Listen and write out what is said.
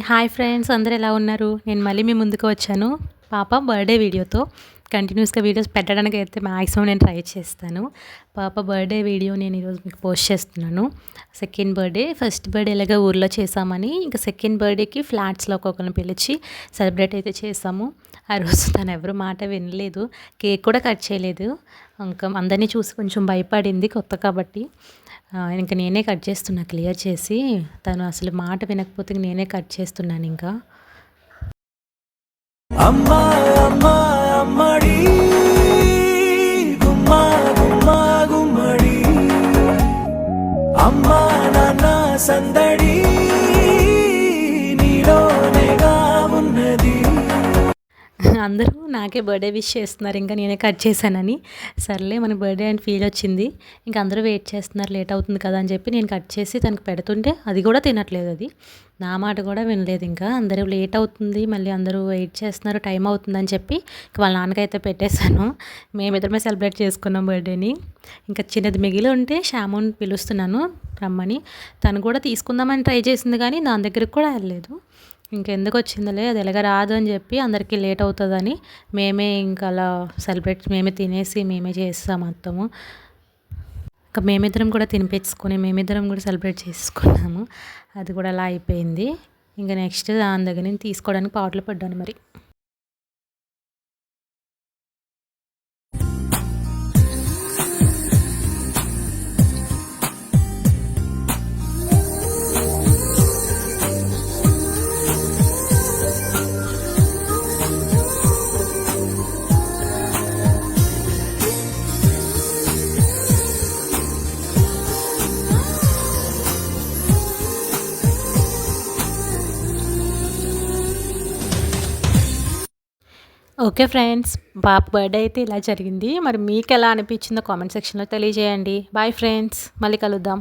Hi friends, అందరూ ఎలా ఉన్నారు? నేను మళ్ళీ మీ ముందుకు వచ్చాను పాప బర్త్డే వీడియోతో. కంటిన్యూస్‌గా వీడియోస్ పెట్టడానికి అయితే మాక్సిమం నేను ట్రై చేస్తాను. పాప బర్త్డే వీడియో నేను ఈరోజు మీకు పోస్ట్ చేస్తున్నాను. సెకండ్ బర్త్డే, ఫస్ట్ బర్త్డే ఎలాగో ఊర్లో చేసామని, ఇంకా సెకండ్ బర్త్డేకి ఫ్లాట్స్‌లో ఒక్కొక్కరిని పిలిచి సెలబ్రేట్ అయితే చేసాము. ఆ రోజు తను ఎవరు మాట వినలేదు, కేక్ కూడా కట్ చేయలేదు. ఇంకా అందరినీ చూసి కొంచెం భయపడింది, కొత్త కాబట్టి. ఇంక నేనే కట్ చేస్తున్నా క్లియర్ చేసి. తను అసలు మాట వినకపోతే నేనే కట్ చేస్తున్నాను ఇంకా. అమ్మా అమ్మా అమ్మడి గుమ్మా గుమ్మా గుమ్మడి, అమ్మా నాన్న సందడి నీలోనేగా ఉన్నది. అందరూ నాకే బర్త్డే విష్ చేస్తున్నారు, ఇంకా నేనే కట్ చేశానని. సర్లే మన బర్త్డే అని ఫీల్ వచ్చింది. ఇంకా అందరూ వెయిట్ చేస్తున్నారు, లేట్ అవుతుంది కదా అని చెప్పి నేను కట్ చేసి తనకు పెడుతుంటే అది కూడా తినట్లేదు. అది నా మాట కూడా వినలేదు. ఇంకా అందరూ లేట్ అవుతుంది, మళ్ళీ అందరూ వెయిట్ చేస్తున్నారు, టైం అవుతుందని చెప్పి వాళ్ళ నాన్నకైతే పెట్టేశాను. మేమిద్దరమే సెలబ్రేట్ చేసుకున్నాం బర్త్డేని. ఇంకా చిన్నది మిగిలి ఉంటే షామోన్ పిలుస్తున్నాను రమ్మని. తను కూడా తీసుకుందామని ట్రై చేసింది, కానీ దాని దగ్గరికి కూడా వెళ్ళలేదు. ఇంకెందుకు వచ్చిందిలే, అది ఎలాగ రాదు అని చెప్పి అందరికీ లేట్ అవుతుందని మేమే ఇంకా అలా సెలబ్రేట్, మేమే తినేసి మేమే చేస్తాం మొత్తము. ఇంకా మేమిద్దరం కూడా తినిపించుకొని మేమిద్దరం కూడా సెలబ్రేట్ చేసుకున్నాము. అది కూడా అలా అయిపోయింది. ఇంకా నెక్స్ట్ దాని దగ్గర నుంచి తీసుకోవడానికి పాటలు పడ్డాను మరి. ఓకే ఫ్రెండ్స్, పాప బర్త్డే అయితే ఇలా జరిగింది. మరి మీకు ఎలా అనిపించిందో కామెంట్ సెక్షన్లో తెలియజేయండి. బాయ్ ఫ్రెండ్స్, మళ్ళీ కలుద్దాం.